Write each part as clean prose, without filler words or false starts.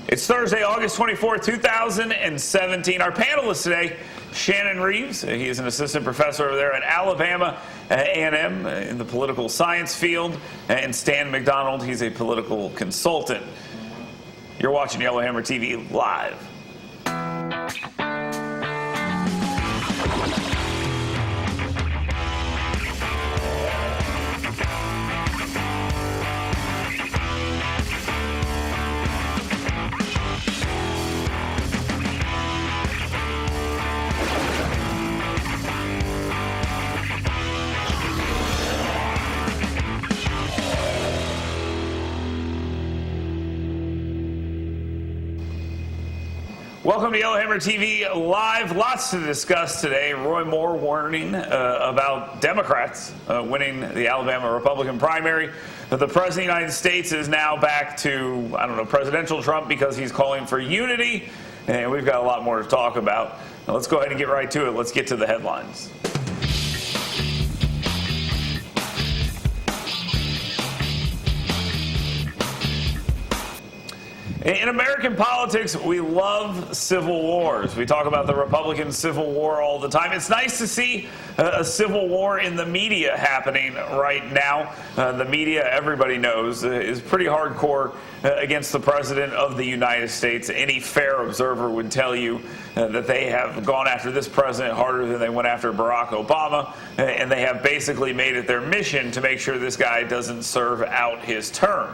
It's Thursday, August 24th, 2017. Our panelists today, Shannon Reeves. He is an assistant professor over there at Alabama A&M in the political science field. And Stan McDonald, he's a political consultant. You're watching Yellowhammer TV live. Welcome to Yellowhammer TV Live. Lots to discuss today. Roy Moore warning about Democrats winning the Alabama Republican primary. The President of the United States is now back to, presidential Trump because he's calling for unity. And we've got a lot more to talk about. Now, let's go ahead and get right to it. Let's get to the headlines. In American politics, we love civil wars. We talk about the Republican Civil War all the time. It's nice to see a civil war in the media happening right now. The media, everybody knows, is pretty hardcore against the President of the United States. Any fair observer would tell you that they have gone after this president harder than they went after Barack Obama, and they have basically made it their mission to make sure this guy doesn't serve out his term.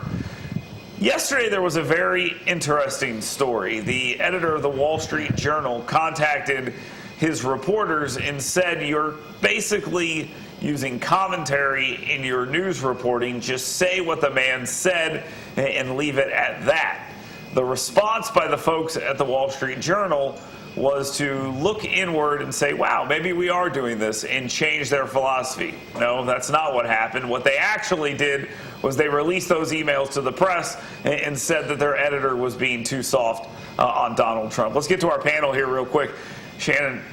Yesterday, there was a very interesting story. The editor of the Wall Street Journal contacted his reporters and said, "You're basically using commentary in your news reporting. Just say what the man said and leave it at that." The response by the folks at the Wall Street Journal was to look inward and say, wow, maybe we are doing this, and change their philosophy. No, that's not what happened. What they actually did was they released those emails to the press and said that their editor was being too soft on Donald Trump. Let's get to our panel here real quick. Shannon,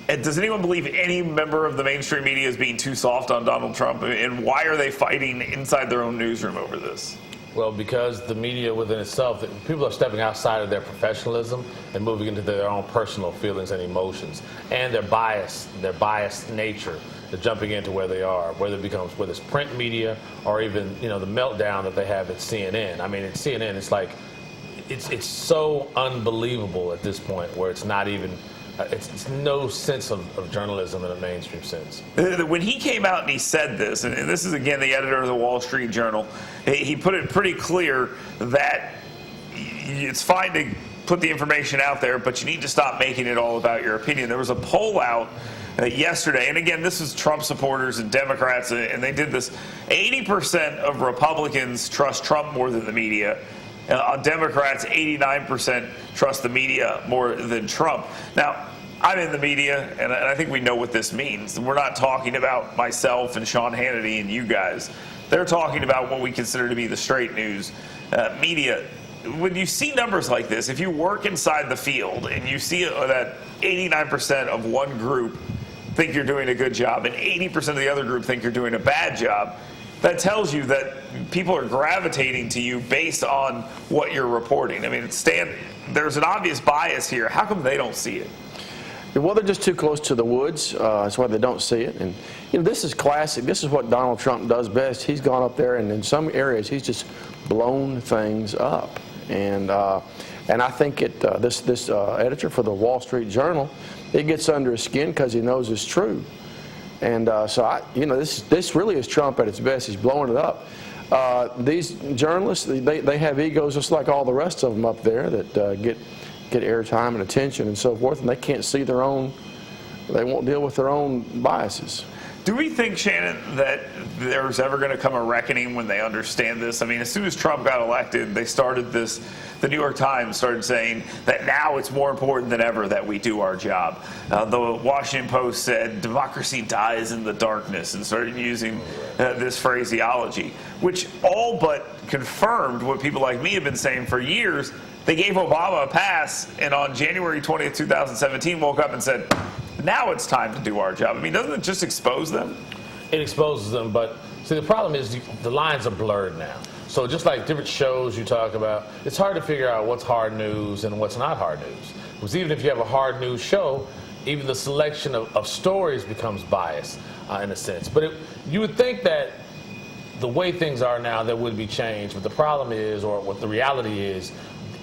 does anyone believe any member of the mainstream media is being too soft on Donald Trump? And why are they fighting inside their own newsroom over this? Well, because the media within itself, people are stepping outside of their professionalism and moving into their own personal feelings and emotions, and their biased nature. They're jumping into where they are, whether it's print media or even the meltdown that they have at CNN. I mean, at CNN, it's like it's so unbelievable at this point where it's not even. It's no sense of journalism in a mainstream sense. When he came out and he said this, and this is, again, the editor of the Wall Street Journal, he put it pretty clear that it's fine to put the information out there, but you need to stop making it all about your opinion. There was a poll out yesterday, and again, this is Trump supporters and Democrats, and they did this. 80% of Republicans trust Trump more than the media. On Democrats, 89% trust the media more than Trump. Now, I'm in the media, and I think we know what this means. We're not talking about myself and Sean Hannity and you guys. They're talking about what we consider to be the straight news media. When you see numbers like this, if you work inside the field and you see that 89% of one group think you're doing a good job and 80% of the other group think you're doing a bad job, that tells you that people are gravitating to you based on what you're reporting. I mean, there's an obvious bias here. How come they don't see it? Well, they're just too close to the woods. That's why they don't see it. And this is classic. This is what Donald Trump does best. He's gone up there, and in some areas, he's just blown things up. And I think this editor for the Wall Street Journal, it gets under his skin because he knows it's true. And this really is Trump at its best. He's blowing it up. These journalists, they have egos just like all the rest of them up there that get airtime and attention and so forth, and they can't see they won't deal with their own biases. Do we think, Shannon, that there's ever going to come a reckoning when they understand this? I mean, as soon as Trump got elected, they started this. The New York Times started saying that now it's more important than ever that we do our job. The Washington Post said democracy dies in the darkness and started using this phraseology, which all but confirmed what people like me have been saying for years. They gave Obama a pass, and on January 20th, 2017, woke up and said, now it's time to do our job. I mean, doesn't it just expose them? It exposes them, but see, the problem is the lines are blurred now. So just like different shows you talk about, it's hard to figure out what's hard news and what's not hard news. Because even if you have a hard news show, even the selection of stories becomes biased in a sense. But you would think that the way things are now, there would be change. But the problem is, or what the reality is,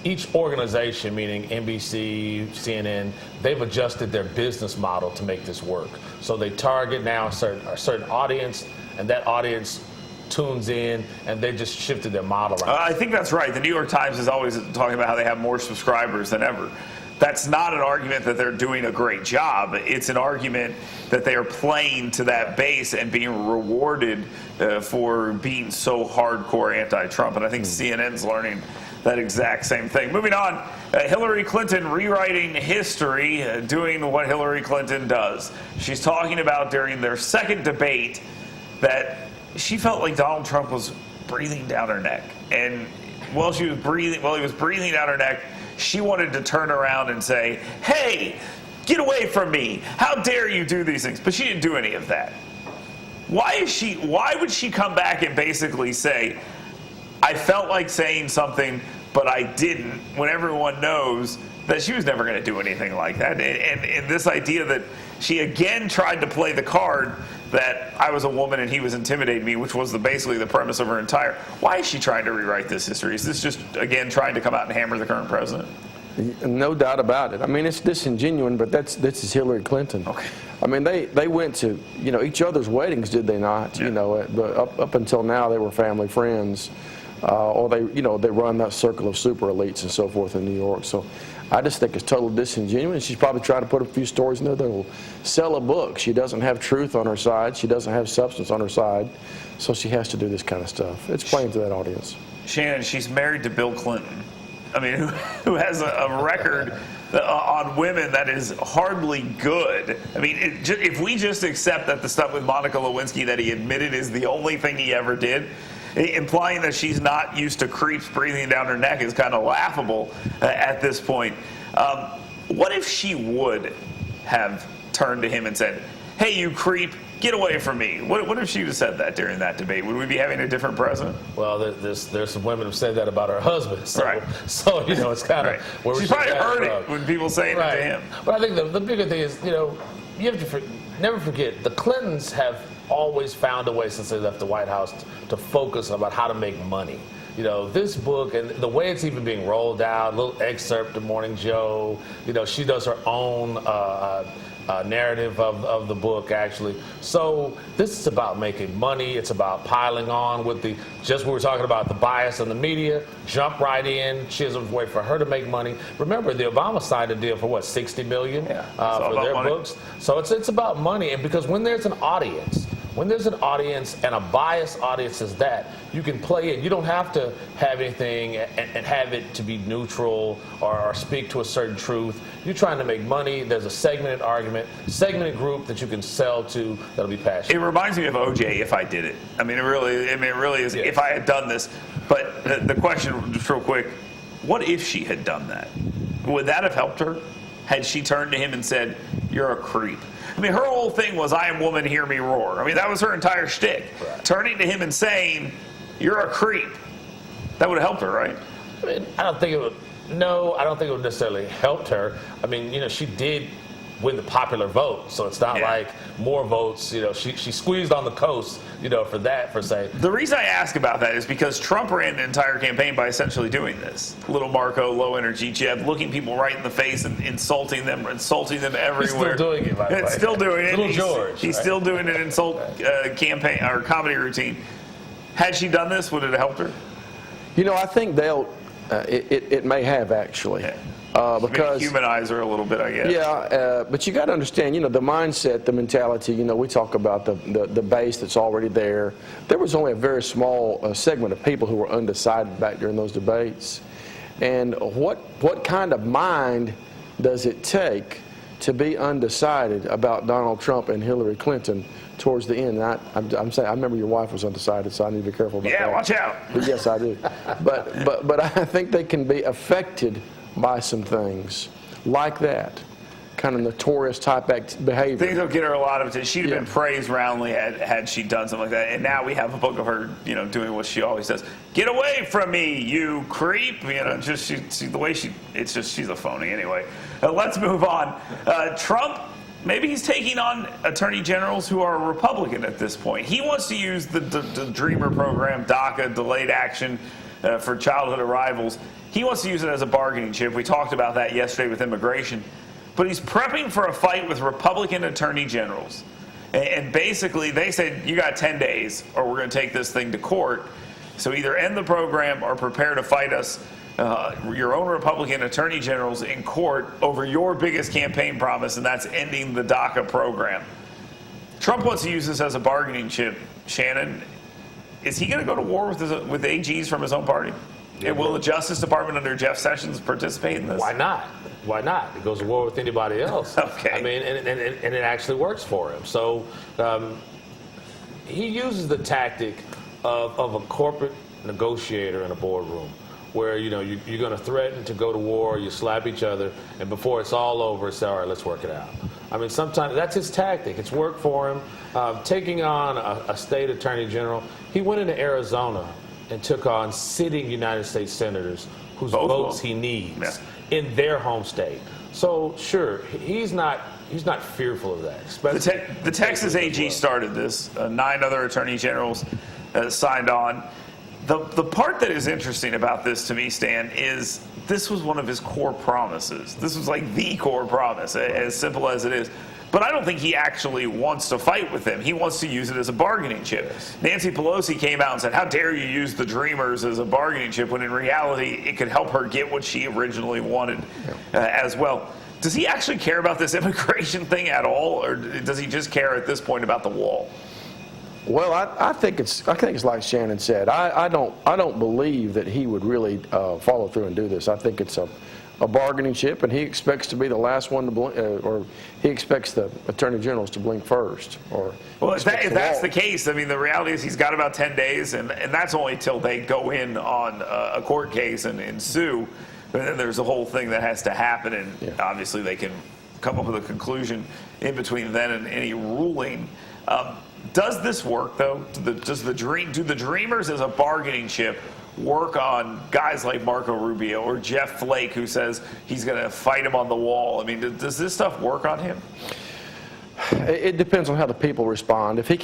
each organization, meaning NBC, CNN, they've adjusted their business model to make this work. So they target now a certain audience, and that audience tunes in, and they just shifted their model around. I think that's right. The New York Times is always talking about how they have more subscribers than ever. That's not an argument that they're doing a great job. It's an argument that they are playing to that base and being rewarded for being so hardcore anti-Trump. And I think CNN's learning that exact same thing. Moving on, Hillary Clinton rewriting history, doing what Hillary Clinton does. She's talking about during their second debate that she felt like Donald Trump was breathing down her neck. And while he was breathing down her neck, she wanted to turn around and say, "Hey, get away from me. How dare you do these things?" But she didn't do any of that. Why would she come back and basically say, "I felt like saying something, but I didn't," when everyone knows that she was never going to do anything like that? And this idea that she again tried to play the card that I was a woman and he was intimidating me, which was basically the premise of her entire. Why is she trying to rewrite this history? Is this just, again, trying to come out and hammer the current president? No doubt about it. I mean, it's disingenuous, but this is Hillary Clinton. Okay. I mean, they went to each other's weddings, did they not? Yeah. But up until now they were family friends, or they run that circle of super elites and so forth in New York. So I just think it's total disingenuous. She's probably trying to put a few stories in there that will sell a book. She doesn't have truth on her side. She doesn't have substance on her side. So she has to do this kind of stuff. It's playing to that audience. Shannon, she's married to Bill Clinton. I mean, who has a record on women that is hardly good. I mean, if we just accept that the stuff with Monica Lewinsky that he admitted is the only thing he ever did, implying that she's not used to creeps breathing down her neck is kind of laughable at this point. What if she would have turned to him and said, "Hey, you creep, get away from me"? What if she would have said that during that debate? Would we be having a different president? Well, there's some women who said that about her husband. So, right. So it's kind of where she's probably heard it when people saying it to him. But I think the bigger thing is, you have to never forget, the Clintons have always found a way since they left the White House to focus about how to make money. This book and the way it's even being rolled out, a little excerpt of Morning Joe, she does her own narrative of the book, actually. So this is about making money. It's about piling on with just what we're talking about, the bias in the media, jump right in. She doesn't wait for her to make money. Remember, the Obama signed a deal for what, $60 million for their books? So it's about money. And because when there's an audience and a biased audience is that, you can play it. You don't have to have anything and have it to be neutral or speak to a certain truth. You're trying to make money. There's a segmented argument, segmented group that you can sell to that'll be passionate. It reminds me of OJ, If I Did It. I mean, it really is, yes. If I had done this. But the question, just real quick, what if she had done that? Would that have helped her? Had she turned to him and said, "You're a creep"? I mean, her whole thing was, "I am woman, hear me roar." I mean, that was her entire shtick. Right. Turning to him and saying, "You're a creep," that would have helped her, right? I mean, I don't think it would necessarily helped her. I mean, she did win the popular vote, so it's not like more votes. She squeezed on the coast, for that, per se. The reason I ask about that is because Trump ran an entire campaign by essentially doing this. Little Marco, low energy Jeb, looking people right in the face and insulting them everywhere. He's still doing it, by the way. Still doing it. Little George. He's still doing an insult campaign or comedy routine. Had she done this, would it have helped her? I think it may have, actually. Yeah. Because maybe humanize her a little bit, I guess. Yeah, but you got to understand, the mindset, the mentality. We talk about the base that's already there. There was only a very small segment of people who were undecided back during those debates. And what kind of mind does it take to be undecided about Donald Trump and Hillary Clinton towards the end? I'm saying, I remember your wife was undecided, so I need to be careful about that. Yeah, watch out. But yes, I do. But I think they can be affected by some things like that. kind of notorious type behavior. Things don't get her a lot of attention. She'd have been praised roundly had she done something like that. And now we have a book of her, doing what she always does. Get away from me, you creep. Just the way she's a phony anyway. Let's move on. Trump, maybe he's taking on attorney generals who are Republican at this point. He wants to use the Dreamer program, DACA, delayed action for childhood arrivals. He wants to use it as a bargaining chip. We talked about that yesterday with immigration. But he's prepping for a fight with Republican attorney generals. And basically, they said, you got 10 days, or we're going to take this thing to court. So either end the program or prepare to fight us, your own Republican attorney generals in court over your biggest campaign promise, and that's ending the DACA program. Trump wants to use this as a bargaining chip. Shannon, is he going to go to war with AGs from his own party? And will the Justice Department under Jeff Sessions participate in this? Why not? Why not? It goes to war with anybody else. Okay. I mean, and it actually works for him. So he uses the tactic of a corporate negotiator in a boardroom, where you're going to threaten to go to war, you slap each other, and before it's all over, say, all right, let's work it out. I mean, sometimes that's his tactic. It's worked for him. Taking on a state attorney general, he went into Arizona and took on sitting United States senators whose votes he needs in their home state. So sure, he's not fearful of that. The Texas AG started this. 9 other attorney generals signed on. The part that is interesting about this to me, Stan, is this was one of his core promises. This was like the core promise, as simple as it is. But I don't think he actually wants to fight with them. He wants to use it as a bargaining chip. Yes. Nancy Pelosi came out and said, how dare you use the Dreamers as a bargaining chip, when in reality it could help her get what she originally wanted as well. Does he actually care about this immigration thing at all, or does he just care at this point about the wall? Well, I think it's like Shannon said. I don't believe that he would really follow through and do this. I think it's a bargaining chip, and he expects to be the last one to blink, or he expects the attorney generals to blink first. Well, if that's the case, I mean, the reality is he's got about 10 days, and that's only till they go in on a court case and sue. And then there's a whole thing that has to happen, and obviously they can come up with a conclusion in between then and any ruling. Does this work, though? Do the Dreamers as a bargaining chip work on guys like Marco Rubio or Jeff Flake, who says he's going to fight him on the wall? I mean, does this stuff work on him? It depends on how the people respond. If he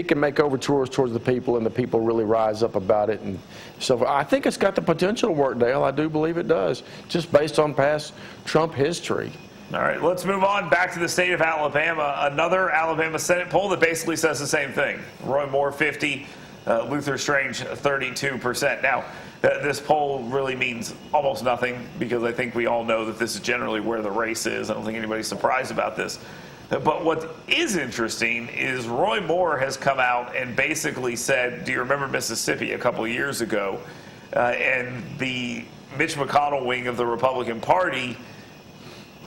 can make overtures towards the people, and the people really rise up about it, and so I think it's got the potential to work, Dale. I do believe it does, just based on past Trump history. All right, let's move on back to the state of Alabama. Another Alabama Senate poll that basically says the same thing. Roy Moore 50, Luther Strange 32%. Now, this poll really means almost nothing, because I think we all know that this is generally where the race is. I don't think anybody's surprised about this. But what is interesting is Roy Moore has come out and basically said, do you remember Mississippi a couple of years ago? And the Mitch McConnell wing of the Republican Party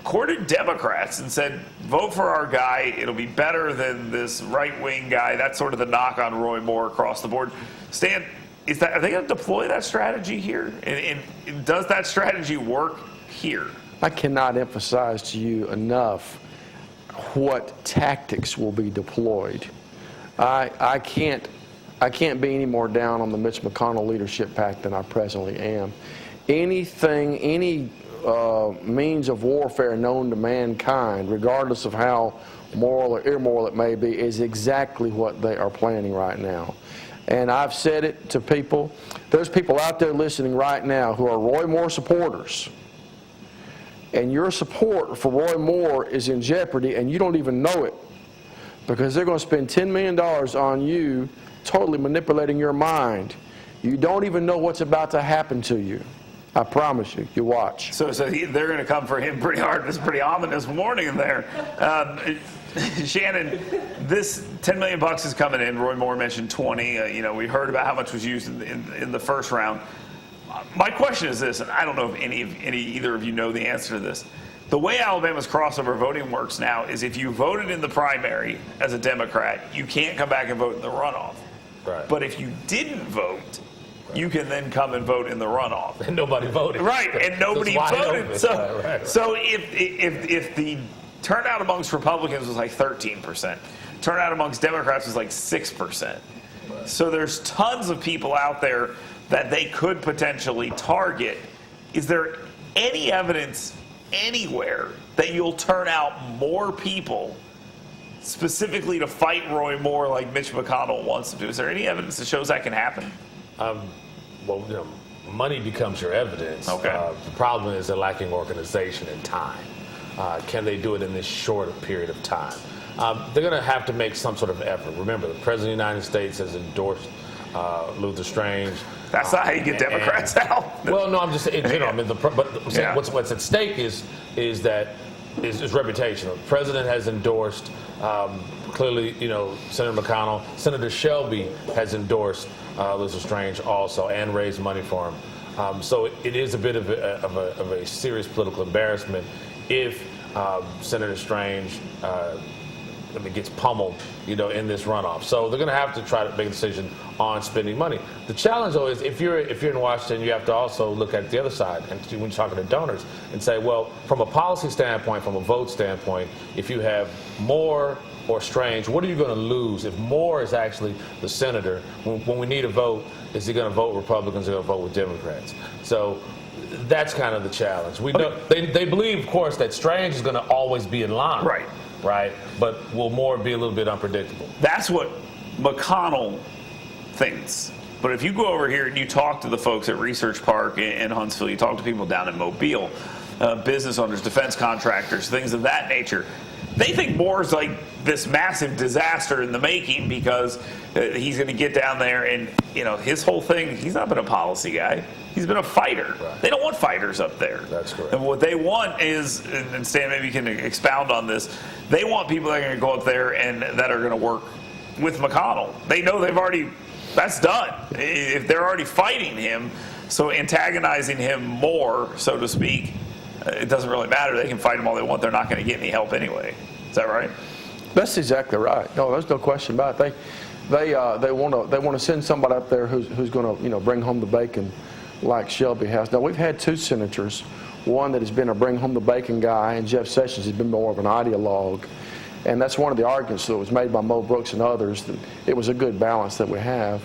courted Democrats and said, vote for our guy. It'll be better than this right-wing guy. That's sort of the knock on Roy Moore across the board. Stan, are they going to deploy that strategy here? And does that strategy work here? I cannot emphasize to you enough what tactics will be deployed. I can't be any more down on the Mitch McConnell leadership pact than I presently am. Any means of warfare known to mankind, regardless of how moral or immoral it may be, is exactly what they are planning right now. And I've said it to people. There's people out there listening right now who are Roy Moore supporters, and your support for Roy Moore is in jeopardy, and you don't even know it, because they're going to spend $10 million on you, totally manipulating your mind. You don't even know what's about to happen to you. I promise you. You watch. So they're going to come for him pretty hard. It's pretty ominous warning there. Shannon, this $10 million is coming in. Roy Moore mentioned 20. We heard about how much was used in the first round. My question is this, and I don't know if either of you know the answer to this. The way Alabama's crossover voting works now is if you voted in the primary as a Democrat, you can't come back and vote in the runoff. Right. But if you didn't vote, you can then come and vote in the runoff. And nobody voted. Right, and nobody voted. So if the turnout amongst Republicans was like 13%. Turnout amongst Democrats was like 6%. So there's tons of people out there that they could potentially target. Is there any evidence anywhere that you'll turn out more people specifically to fight Roy Moore like Mitch McConnell wants to do? Is there any evidence that shows that can happen? Well, money becomes your evidence. Okay. The problem is they're lacking organization and time. Can they do it in this short period of time? They're going to have to make some sort of effort. Remember, the President of the United States has endorsed Luther Strange. That's not how you get Democrats out. Well, no, I'm just saying, I mean, what's at stake is reputation. The president has endorsed, clearly, Senator McConnell. Senator Shelby has endorsed Luther Strange also and raised money for him. So it is a bit of a serious political embarrassment if Senator Strange gets pummeled, in this runoff. So they're going to have to try to make a decision on spending money. The challenge, though, is if you're in Washington, you have to also look at the other side and when you're talking to donors and say, well, from a policy standpoint, from a vote standpoint, if you have Moore or Strange, what are you going to lose if Moore is actually the senator? When we need a vote, is he going to vote Republicans or going to vote with Democrats? So that's kind of the challenge. We know they believe, of course, that Strange is going to always be in line. Right, but will Moore be a little bit unpredictable? That's what McConnell thinks. But if you go over here and you talk to the folks at Research Park in Huntsville, you talk to people down in Mobile, business owners, defense contractors, things of that nature, they think Moore's like this massive disaster in the making because he's going to get down there and, his whole thing, he's not been a policy guy. He's been a fighter. Right. They don't want fighters up there. That's correct. And what they want is, and Stan, maybe you can expound on this, they want people that are going to go up there and that are going to work with McConnell. They know that's done. If they're already fighting him, so antagonizing him more, so to speak, it doesn't really matter. They can fight him all they want. They're not going to get any help anyway. Is that right? That's exactly right. No, there's no question about it. They want to send somebody up there who's going to bring home the bacon like Shelby has. Now, we've had two senators, one that has been a bring home the bacon guy, and Jeff Sessions has been more of an ideologue. And that's one of the arguments that was made by Mo Brooks and others, that it was a good balance that we have,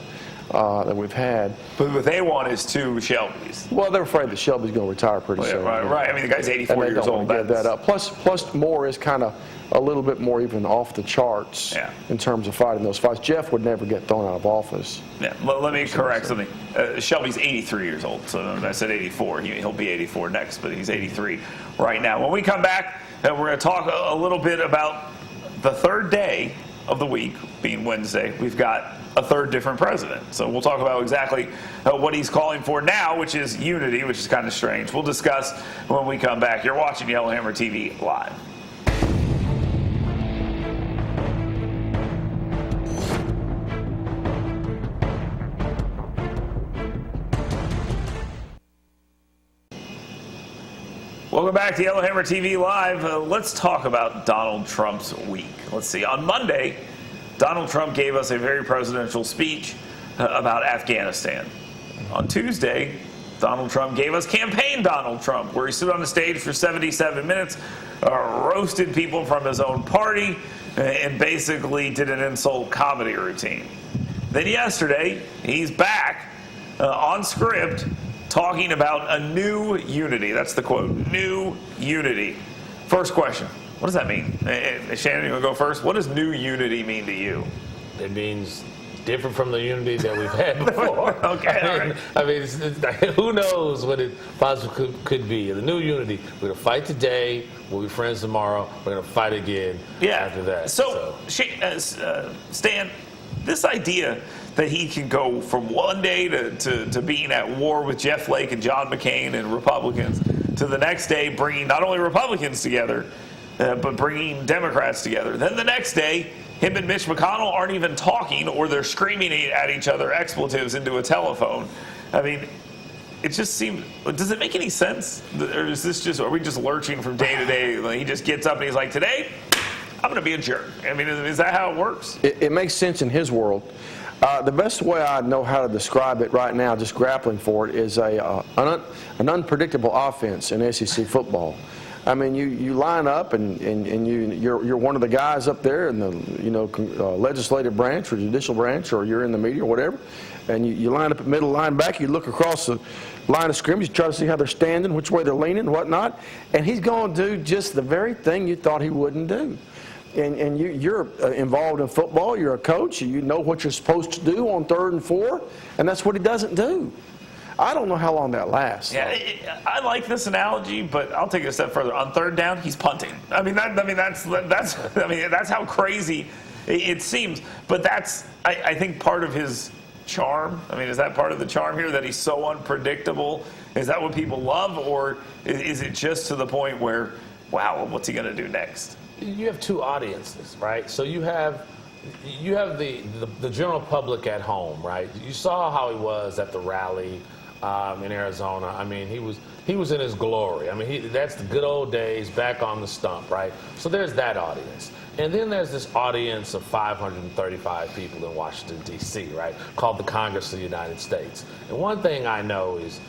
that we've had. But what they want is two Shelbys. Well, they're afraid that Shelby's going to retire pretty soon. Right. I mean, the guy's 84 years old. And they don't want to give that up. Plus, Moore is kind of a little bit more even off the charts in terms of fighting those fights. Jeff would never get thrown out of office. Yeah, let me correct something. Shelby's 83 years old, so I said 84. He'll be 84 next, but he's 83 right now. When we come back, we're going to talk a little bit about the third day of the week, being Wednesday. We've got a third different president. So we'll talk about exactly what he's calling for now, which is unity, which is kind of strange. We'll discuss when we come back. You're watching Yellowhammer TV Live. Welcome back to Yellowhammer TV Live. Let's talk about Donald Trump's week. Let's see. On Monday, Donald Trump gave us a very presidential speech about Afghanistan. On Tuesday, Donald Trump gave us Campaign Donald Trump, where he stood on the stage for 77 minutes, roasted people from his own party, and basically did an insult comedy routine. Then yesterday, he's back on script, talking about a new unity. That's the quote, new unity. First question, what does that mean? Shannon, you want to go first? What does new unity mean to you? It means different from the unity that we've had before. Okay, I mean, who knows what it possibly could be. The new unity, we're going to fight today, we'll be friends tomorrow, we're going to fight again after that. So. Stan, this idea that he can go from one day to being at war with Jeff Flake and John McCain and Republicans to the next day bringing not only Republicans together, but bringing Democrats together. Then the next day, him and Mitch McConnell aren't even talking, or they're screaming at each other expletives into a telephone. I mean, it just seems, does it make any sense? Or is this just, are we just lurching from day to day? Like, he just gets up and he's like, today, I'm going to be a jerk. I mean, is that how it works? It makes sense in his world. The best way I know how to describe it right now, just grappling for it, is an unpredictable offense in SEC football. I mean, you line up and you're one of the guys up there in the legislative branch or judicial branch, or you're in the media or whatever, and you line up at middle linebacker. You look across the line of scrimmage, you try to see how they're standing, which way they're leaning, and whatnot, and he's going to do just the very thing you thought he wouldn't do. And you're involved in football. You're a coach. You know what you're supposed to do on 3rd and 4, and that's what he doesn't do. I don't know how long that lasts. Yeah, I like this analogy, but I'll take it a step further. On 3rd down, he's punting. That's how crazy it seems. But that's, I think, part of his charm. I mean, is that part of the charm here, that he's so unpredictable? Is that what people love, or is it just to the point where, wow, what's he going to do next? You have two audiences, right? So you have the general public at home, right? You saw how he was at the rally in Arizona. I mean, he was in his glory. I mean, that's the good old days, back on the stump, right? So there's that audience. And then there's this audience of 535 people in Washington, D.C., right, called the Congress of the United States. And one thing I know is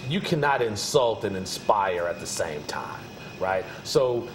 you cannot insult and inspire at the same time, right? So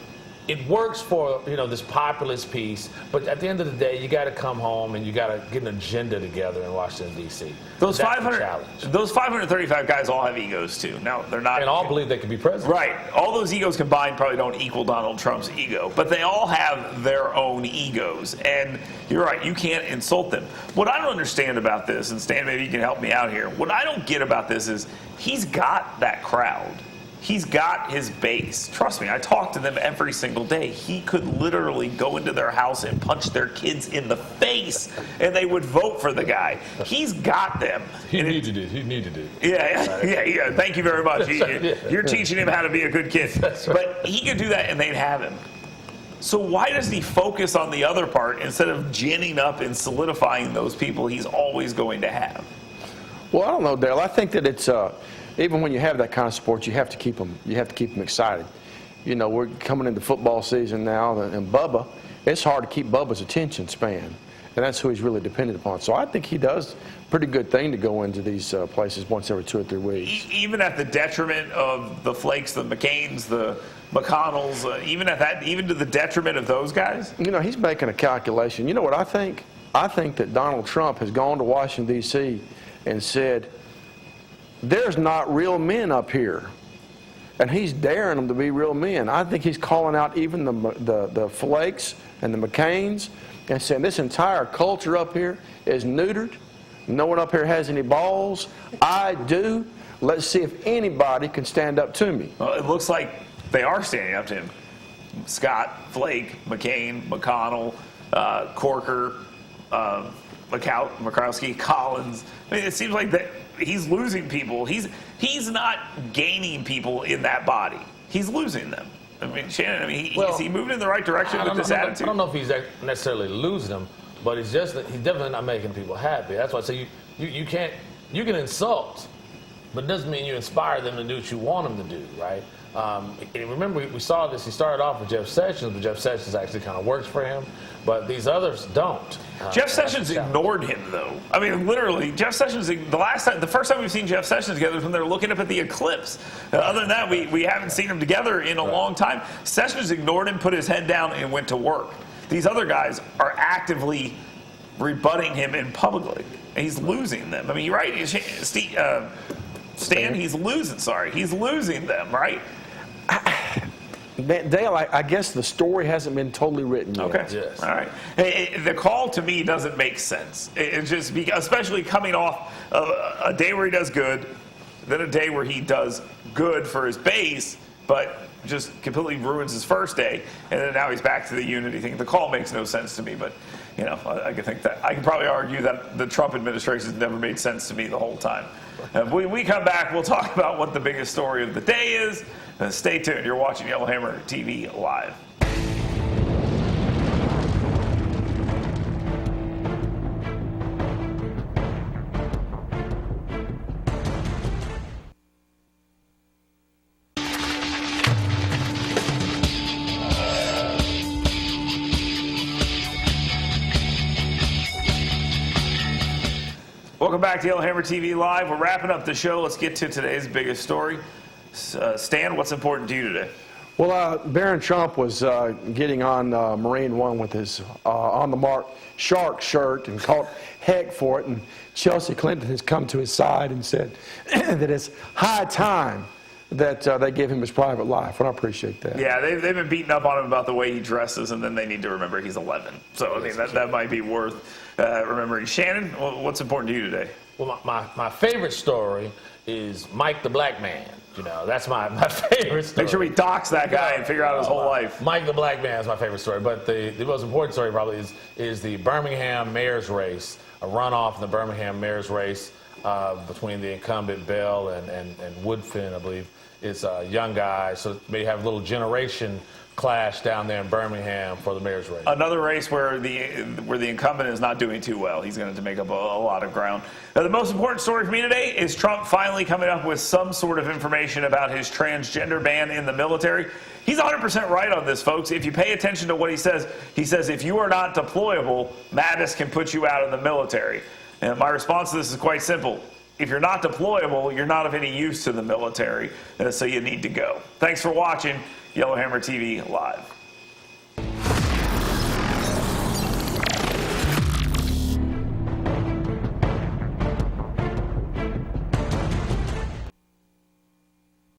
it works for, this populist piece, but at the end of the day, you got to come home and you got to get an agenda together in Washington, D.C. Those 535 guys all have egos, too. Now, they're not... And all believe they could be president. Right. All those egos combined probably don't equal Donald Trump's ego, but they all have their own egos. And you're right, you can't insult them. What I don't understand about this, and Stan, maybe you can help me out here, what I don't get about this is he's got that crowd. He's got his base. Trust me, I talk to them every single day. He could literally go into their house and punch their kids in the face, and they would vote for the guy. He's got them. He needed it. Yeah. Thank you very much. You're teaching him how to be a good kid. That's right. But he could do that, and they'd have him. So why doesn't he focus on the other part instead of ginning up and solidifying those people he's always going to have? Well, I don't know, Dale. I think that it's... even when you have that kind of sport, you have to keep them excited. We're coming into football season now, and Bubba, it's hard to keep Bubba's attention span, and that's who he's really dependent upon. So I think he does a pretty good thing to go into these places once every 2 or 3 weeks. Even at the detriment of the Flakes, the McCains, the McDonalds, even to the detriment of those guys? He's making a calculation. You know what I think? I think that Donald Trump has gone to Washington, D.C. and said, there's not real men up here, and he's daring them to be real men. I think he's calling out even the Flakes and the McCains and saying this entire culture up here is neutered. No one up here has any balls. I do. Let's see if anybody can stand up to me. Well, it looks like they are standing up to him. Scott, Flake, McCain, McConnell, Corker, Murkowski, Collins. I mean, it seems like that he's losing people. He's not gaining people in that body. He's losing them. I mean, Shannon, is he moving in the right direction with this attitude? I don't know if he's necessarily losing them, but he's definitely not making people happy. That's why I say you can insult, but it doesn't mean you inspire them to do what you want them to do, right? And remember, we saw this. He started off with Jeff Sessions, but Jeff Sessions actually kind of works for him. But these others don't. Jeff Sessions ignored him, though. I mean, literally, Jeff Sessions. The first time we've seen Jeff Sessions together is when they're looking up at the eclipse. Other than that, we haven't seen them together in a long time. Sessions ignored him, put his head down, and went to work. These other guys are actively rebutting him in public, and he's losing them. I mean, you're right, Stan. He's losing. Sorry, he's losing them, right? Dale, I guess the story hasn't been totally written yet. Okay. Yes. All right. The call to me doesn't make sense. It's just especially coming off of a day where he does good, then a day where he does good for his base, but just completely ruins his first day, and then now he's back to the unity thing. The call makes no sense to me, but I can probably argue that the Trump administration has never made sense to me the whole time. When we come back, we'll talk about what the biggest story of the day is. Stay tuned. You're watching Yellowhammer TV Live. Welcome back to Yellowhammer TV Live. We're wrapping up the show. Let's get to today's biggest story. Stan, what's important to you today? Well, Barron Trump was getting on Marine One with his on the mark shark shirt and caught heck for it. And Chelsea Clinton has come to his side and said that it's high time that they give him his private life. And I appreciate that. Yeah, they've been beating up on him about the way he dresses, and then they need to remember he's 11. So, I mean, that might be worth remembering. Shannon, what's important to you today? Well, my favorite story is Mike the Black Man. You know, that's my favorite story. Make sure we dox that guy and figure out his whole life. Mike the Black Man is my favorite story. But the most important story probably is the Birmingham mayor's race, a runoff in the Birmingham mayor's race between the incumbent Bell and Woodfin, I believe. It's a young guy, so may have a little generation clash down there in Birmingham for the mayor's race. Another race where the incumbent is not doing too well. He's going to make up a lot of ground. Now, the most important story for me today is Trump finally coming up with some sort of information about his transgender ban in the military. He's 100% right on this, folks. If you pay attention to what he says if you are not deployable, Mattis can put you out of the military. And my response to this is quite simple. If you're not deployable, you're not of any use to the military, so you need to go. Thanks for watching Yellowhammer TV Live.